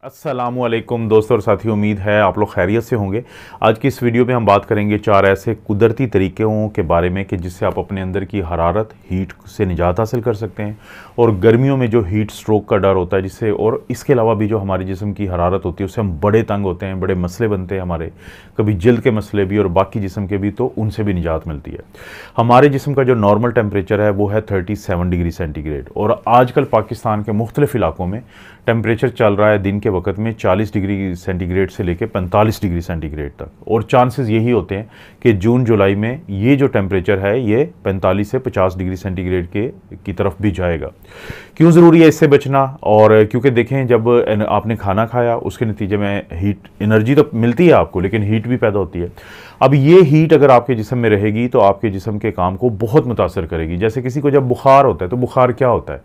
अस्सलामुअलैकुम दोस्तों और साथियों, उम्मीद है आप लोग खैरियत से होंगे। आज की इस वीडियो में हम बात करेंगे 4 ऐसे कुदरती तरीक़ों के बारे में कि जिससे आप अपने अंदर की हरारत हीट से निजात हासिल कर सकते हैं और गर्मियों में जो हीट स्ट्रोक का डर होता है जिससे, और इसके अलावा भी जो हमारे जिस्म की हरारत होती है उससे हम बड़े तंग होते हैं, बड़े मसले बनते हैं हमारे, कभी जल्द के मसले भी और बाकी जिस्म के भी, तो उनसे भी निजात मिलती है। हमारे जिस्म का जो नॉर्मल टेम्परेचर है वो है 37 डिग्री सेंटीग्रेड और आजकल पाकिस्तान के मुख्तलिफ इलाकों में टेम्परेचर चल रहा है दिन के वक्त में 40 डिग्री सेंटीग्रेड से लेकर 45 डिग्री सेंटीग्रेड तक, और चांसेस यही होते हैं कि जून जुलाई में ये जो टेम्परेचर है ये 45 से 50 डिग्री सेंटीग्रेड की तरफ भी जाएगा। क्यों ज़रूरी है इससे बचना? और क्योंकि देखें, जब आपने खाना खाया उसके नतीजे में हीट, एनर्जी तो मिलती है आपको लेकिन हीट भी पैदा होती है। अब ये हीट अगर आपके जिस्म में रहेगी तो आपके जिस्म के काम को बहुत मुतासर करेगी। जैसे किसी को जब बुखार होता है तो बुखार क्या होता है,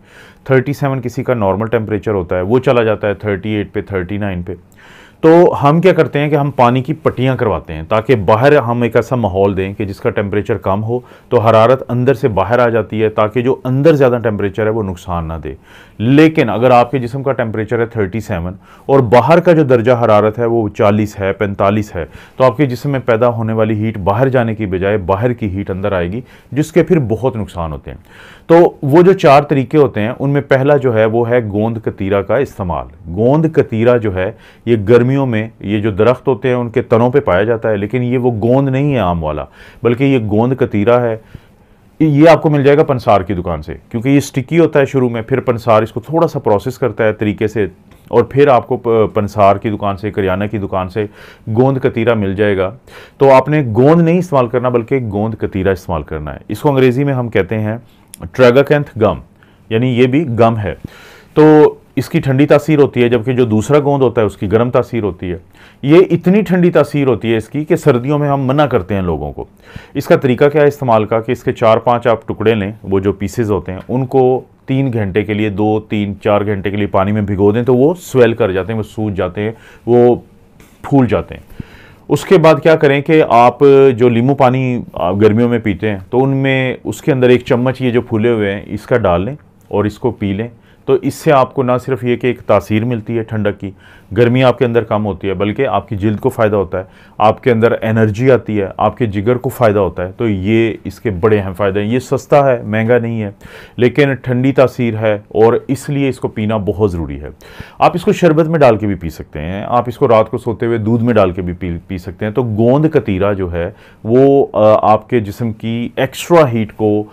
37 किसी का नॉर्मल टेम्परेचर होता है, वो चला जाता है 38 पे, 39 पे। तो हम क्या करते हैं कि हम पानी की पट्टियाँ करवाते हैं ताकि बाहर हम एक ऐसा माहौल दें कि जिसका टेम्परेचर कम हो तो हरारत अंदर से बाहर आ जाती है, ताकि जो अंदर ज़्यादा टेम्परेचर है वो नुकसान ना दे। लेकिन अगर आपके जिस्म का टेम्परेचर है 37 और बाहर का जो दर्जा हरारत है वो 40 है, 45 है, तो आपके जिस्म में पैदा होने वाली हीट बाहर जाने की बजाय बाहर की हीट अंदर आएगी, जिसके फिर बहुत नुकसान होते हैं। तो वो जो 4 तरीके होते हैं उनमें पहला जो है वो है गोंद कतीरा का इस्तेमाल। गोंद कतीरा जो है ये गर्मियों में, ये जो दरख्त होते हैं उनके तनों पे पाया जाता है, लेकिन ये वो गोंद नहीं है आम वाला, बल्कि ये गोंद कतीरा है। ये आपको मिल जाएगा पंसार की दुकान से, क्योंकि ये स्टिकी होता है शुरू में, फिर पंसार इसको थोड़ा सा प्रोसेस करता है तरीके से, और फिर आपको पंसार की दुकान से, करियाना की दुकान से गोंद कतीरा मिल जाएगा। तो आपने गोंद नहीं इस्तेमाल करना बल्कि गोंद कतीरा इस्तेमाल करना है। इसको अंग्रेज़ी में हम कहते हैं ट्रैगाकैंथ गम, यानी ये भी गम है। तो इसकी ठंडी तासीर होती है, जबकि जो दूसरा गोंद होता है उसकी गर्म तासीर होती है। ये इतनी ठंडी तासीर होती है इसकी कि सर्दियों में हम मना करते हैं लोगों को। इसका तरीका क्या है इस्तेमाल का कि इसके 4-5 आप टुकड़े लें, वो जो पीसेज होते हैं उनको 3 घंटे के लिए, 2, 3, 4 घंटे के लिए पानी में भिगो दें, तो वो स्वेल कर जाते हैं, वो सूज जाते हैं, वो फूल जाते हैं। उसके बाद क्या करें कि आप जो नींबू पानी गर्मियों में पीते हैं तो उनमें उसके अंदर 1 चम्मच ये जो फूले हुए हैं इसका डाल लें और इसको पी लें। तो इससे आपको ना सिर्फ ये कि एक तासीर मिलती है ठंडक की, गर्मी आपके अंदर कम होती है, बल्कि आपकी जिल्द को फ़ायदा होता है, आपके अंदर एनर्जी आती है, आपके जिगर को फ़ायदा होता है। तो ये इसके बड़े अहम फ़ायदे हैं। ये सस्ता है, महंगा नहीं है, लेकिन ठंडी तासीर है और इसलिए इसको पीना बहुत ज़रूरी है। आप इसको शरबत में डाल के भी पी सकते हैं, आप इसको रात को सोते हुए दूध में डाल के भी पी सकते हैं। तो गोंद कतीरा जो है वो आपके जिस्म की एक्स्ट्रा हीट को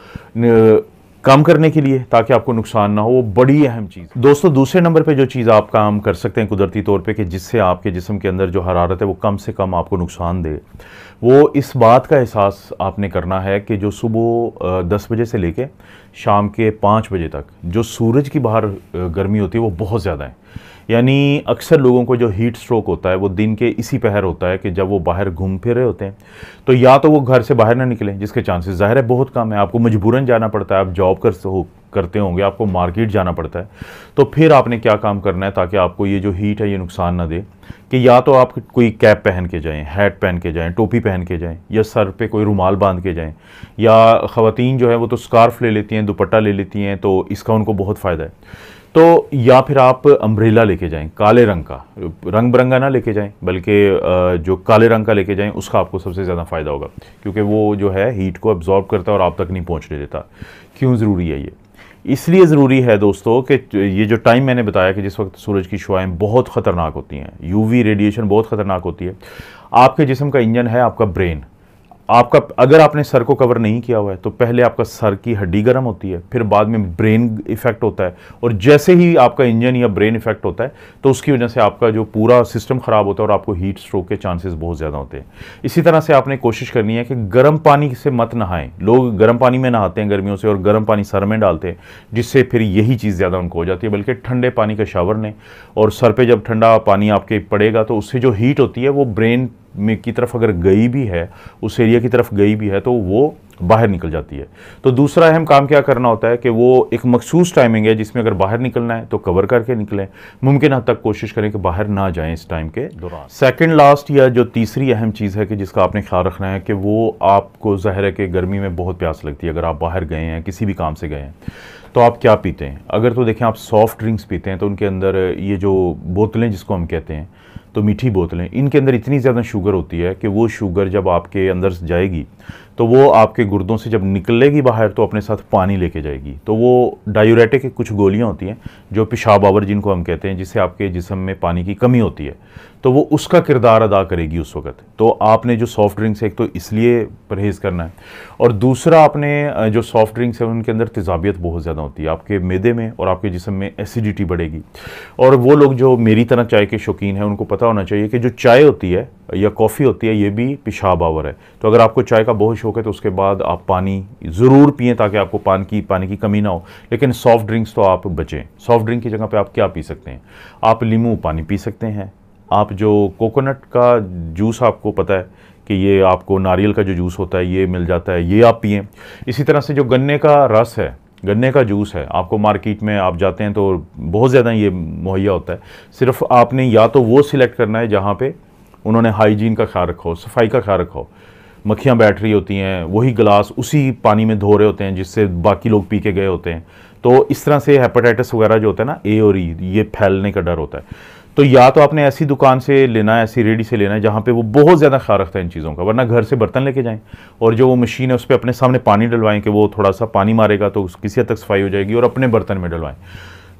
काम करने के लिए, ताकि आपको नुकसान ना हो, वो बड़ी अहम चीज़। दोस्तों, दूसरे नंबर पे जो चीज़ आप काम कर सकते हैं कुदरती तौर पे कि जिससे आपके जिस्म के अंदर जो हरारत है वो कम से कम आपको नुकसान दे, वो इस बात का एहसास आपने करना है कि जो सुबह 10 बजे से लेके शाम के 5 बजे तक जो सूरज की बाहर गर्मी होती है वो बहुत ज़्यादा है। यानी अक्सर लोगों को जो हीट स्ट्रोक होता है वो दिन के इसी पहर होता है कि जब वो बाहर घूम फिर रहे होते हैं, तो या तो वो घर से बाहर ना निकलें, जिसके चांसेस ज़ाहिर है बहुत कम है, आपको मजबूरन जाना पड़ता है, आप जॉब करते होंगे, आपको मार्केट जाना पड़ता है। तो फिर आपने क्या काम करना है ताकि आपको ये जो हीट है ये नुकसान ना दे, कि या तो आप कोई कैप पहन के जाएं, हैट पहन के जाएं, टोपी पहन के जाएं, या सर पे कोई रुमाल बांध के जाएं, या ख़वातीन जो है वो तो स्कार्फ ले लेती हैं, दुपट्टा ले लेती हैं, तो इसका उनको बहुत फ़ायदा है। तो या फिर आप अम्ब्रेला लेके जाएं, काले रंग का, रंग बिरंगा ना लेके जाएं बल्कि जो काले रंग का लेके जाएं, उसका आपको सबसे ज़्यादा फ़ायदा होगा, क्योंकि वो जो है हीट को अब्जॉर्ब करता है और आप तक नहीं पहुंचने देता। क्यों ज़रूरी है ये? इसलिए ज़रूरी है दोस्तों कि ये जो टाइम मैंने बताया कि जिस वक्त सूरज की शुआएं बहुत ख़तरनाक होती हैं, यूवी रेडिएशन बहुत ख़तरनाक होती है, आपके जिस्म का इंजन है आपका ब्रेन। आपका, अगर आपने सर को कवर नहीं किया हुआ है तो पहले आपका सर की हड्डी गर्म होती है, फिर बाद में ब्रेन इफेक्ट होता है, और जैसे ही आपका इंजन या ब्रेन इफेक्ट होता है तो उसकी वजह से आपका जो पूरा सिस्टम ख़राब होता है और आपको हीट स्ट्रोक के चांसेस बहुत ज़्यादा होते हैं। इसी तरह से आपने कोशिश करनी है कि गर्म पानी से मत नहाएं। लोग गर्म पानी में नहाते हैं गर्मियों से और गर्म पानी सर में डालते हैं, जिससे फिर यही चीज़ ज़्यादा उनको हो जाती है। बल्कि ठंडे पानी का शावर लें, और सर पर जब ठंडा पानी आपके पड़ेगा तो उससे जो हीट होती है वो ब्रेन में की तरफ अगर गई भी है, उस एरिया की तरफ गई भी है, तो वो बाहर निकल जाती है। तो दूसरा अहम काम क्या करना होता है कि वो एक मखसूस टाइमिंग है जिसमें अगर बाहर निकलना है तो कवर करके निकलें, मुमकिन हद तक कोशिश करें कि बाहर ना जाएं इस टाइम के दौरान। सेकंड लास्ट या जो तीसरी अहम चीज़ है कि जिसका आपने ख्याल रखना है कि वो आपको ज़ाहिर है कि गर्मी में बहुत प्यास लगती है अगर आप बाहर गए हैं, किसी भी काम से गए हैं, तो आप क्या पीते हैं? अगर तो देखें आप सॉफ्ट ड्रिंक्स पीते हैं तो उनके अंदर ये जो बोतलें जिसको हम कहते हैं, तो मीठी बोतलें, इनके अंदर इतनी ज़्यादा शुगर होती है कि वो शुगर जब आपके अंदर जाएगी तो वो आपके गुर्दों से जब निकलेगी बाहर तो अपने साथ पानी लेके जाएगी। तो वो डायूरेटिक की कुछ गोलियां होती हैं जो पेशाब आवर जिनको हम कहते हैं, जिससे आपके जिस्म में पानी की कमी होती है, तो वो उसका किरदार अदा करेगी उस वक्त। तो आपने जो सॉफ्ट ड्रिंक्स है, एक तो इसलिए परहेज़ करना है, और दूसरा आपने जो सॉफ्ट ड्रिंक्स है उनके अंदर तेज़ाबियत बहुत ज़्यादा होती है, आपके मैदे में और आपके जिस्म में एसिडिटी बढ़ेगी। और वो लोग जो मेरी तरह चाय के शौकीन हैं उनको पता होना चाहिए कि जो चाय होती है या कॉफ़ी होती है ये भी पेशाब आवर है। तो अगर आपको चाय का बहुत शौक है तो उसके बाद आप पानी ज़रूर पिएं ताकि आपको पानी की कमी ना हो। लेकिन सॉफ्ट ड्रिंक्स तो आप बचें। सॉफ्ट ड्रिंक की जगह पे आप क्या पी सकते हैं? आप नींबू पानी पी सकते हैं। आप जो कोकोनट का जूस, आपको पता है कि ये आपको नारियल का जो जूस होता है ये मिल जाता है, ये आप पिएँ। इसी तरह से जो गन्ने का रस है, गन्ने का जूस है, आपको मार्केट में आप जाते हैं तो बहुत ज़्यादा ये मुहैया होता है। सिर्फ आपने या तो वो सिलेक्ट करना है जहाँ पे उन्होंने हाइजीन का ख्याल रखा हो, सफाई का ख्याल रखा हो। मक्खियाँ बैठ रही होती हैं, वही गिलास उसी पानी में धो रहे होते हैं जिससे बाकी लोग पी के गए होते हैं। तो इस तरह से हेपेटाइटिस वगैरह जो होता है ना, ए और ई, ये फैलने का डर होता है। तो या तो आपने ऐसी दुकान से लेना है, ऐसी रेडी से लेना है जहाँ पे वो बहुत ज़्यादा ख्याल रखता है इन चीज़ों का, वरना घर से बर्तन लेके जाएं और जो वो मशीन है उस पर अपने सामने पानी डलवाएं कि वो थोड़ा सा पानी मारेगा तो किसी हद तक सफाई हो जाएगी, और अपने बर्तन में डलवाएं।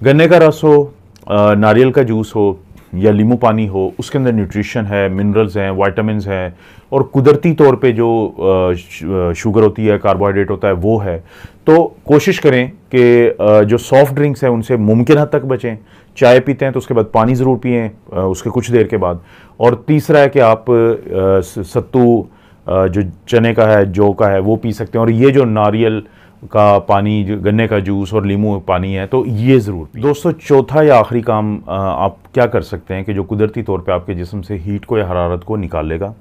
गन्ने का रस हो, नारियल का जूस हो या नींबू पानी हो, उसके अंदर न्यूट्रिशन है, मिनरल्स हैं, वाइटामिन हैं, और कुदरती तौर पे जो शुगर होती है, कार्बोहाइड्रेट होता है, वो है। तो कोशिश करें कि जो सॉफ्ट ड्रिंक्स हैं उनसे मुमकिन हद तक बचें। चाय पीते हैं तो उसके बाद पानी ज़रूर पिएं उसके कुछ देर के बाद। और तीसरा है कि आप सत्तू जो चने का है, जौ का है, वो पी सकते हैं। और ये जो नारियल का पानी, गन्ने का जूस और नींबू पानी है, तो ये ज़रूर पिएं। दोस्तों, चौथा या आखिरी काम आप क्या कर सकते हैं कि जो कुदरती तौर पे आपके जिस्म से हीट को या हरारत को निकालेगा,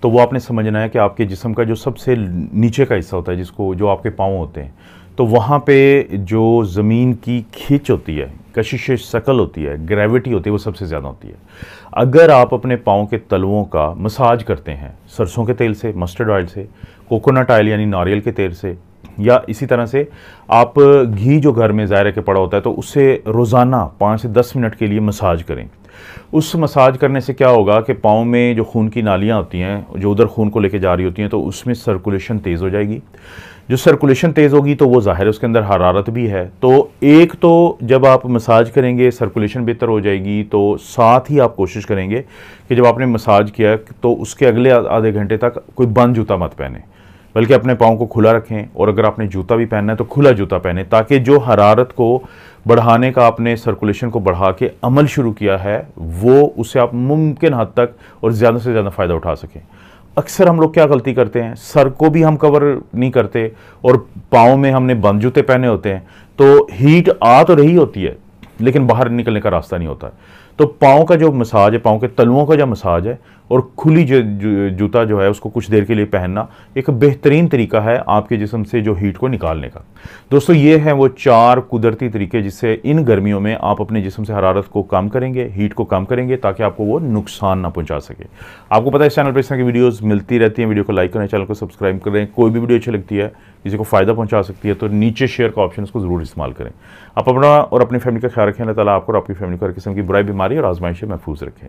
तो वो आपने समझना है कि आपके जिस्म का जो सबसे नीचे का हिस्सा होता है, जिसको जो आपके पाँव होते हैं, तो वहाँ पे जो ज़मीन की खींच होती है, कशिश शकल होती है, ग्रेविटी होती है, वो सबसे ज़्यादा होती है। अगर आप अपने पाँव के तलवों का मसाज करते हैं सरसों के तेल से, मस्टर्ड ऑयल से, कोकोनट ऑयल यानी नारियल के तेल से, या इसी तरह से आप घी जो घर में ज़ाहिर के पड़ा होता है तो उससे रोज़ाना 5 से 10 मिनट के लिए मसाज करें। उस मसाज करने से क्या होगा कि पाँव में जो खून की नालियाँ होती हैं, जो उधर खून को लेके जा रही होती हैं, तो उसमें सर्कुलेशन तेज़ हो जाएगी। जो सर्कुलेशन तेज़ होगी तो वो ज़ाहिर है उसके अंदर हरारत भी है। तो एक तो जब आप मसाज करेंगे सर्कुलेशन बेहतर हो जाएगी, तो साथ ही आप कोशिश करेंगे कि जब आपने मसाज किया तो उसके अगले आधे घंटे तक कोई बंद जूता मत पहने, बल्कि अपने पाँव को खुला रखें। और अगर आपने जूता भी पहनना है तो खुला जूता पहने, ताकि जो हरारत को बढ़ाने का आपने सर्कुलेशन को बढ़ा के अमल शुरू किया है वो उससे आप मुमकिन हद तक और ज़्यादा से ज़्यादा फ़ायदा उठा सकें। अक्सर हम लोग क्या गलती करते हैं, सर को भी हम कवर नहीं करते और पाँव में हमने बंद जूते पहने होते हैं, तो हीट आ तो रही होती है लेकिन बाहर निकलने का रास्ता नहीं होता। तो पाँव का जो मसाज है, पाँव के तलवों का जो मसाज है, और खुली जूता जो है उसको कुछ देर के लिए पहनना एक बेहतरीन तरीका है आपके जिस्म से जो हीट को निकालने का। दोस्तों, ये हैं वो 4 कुदरती तरीके जिससे इन गर्मियों में आप अपने जिस्म से हरारत को कम करेंगे, हीट को कम करेंगे, ताकि आपको वो नुकसान ना पहुंचा सके। आपको पता है इस चैनल पर इस तरह की वीडियोज़ मिलती रहती हैं। वीडियो को लाइक करें, चैनल को सब्सक्राइब करें। कोई भी वीडियो अच्छी लगती है, किसी को फ़ायदा पहुँचा सकती है, तो नीचे शेयर का ऑप्शन को ज़रूर इस्तेमाल करें। आप अपना और अपनी फैमिली का ख्याल रखें। अल्लाह ताला आपको और आपकी फैमिली को हर किस्म की बुराई, बीमारी और आजमाइश से महफूज रखें।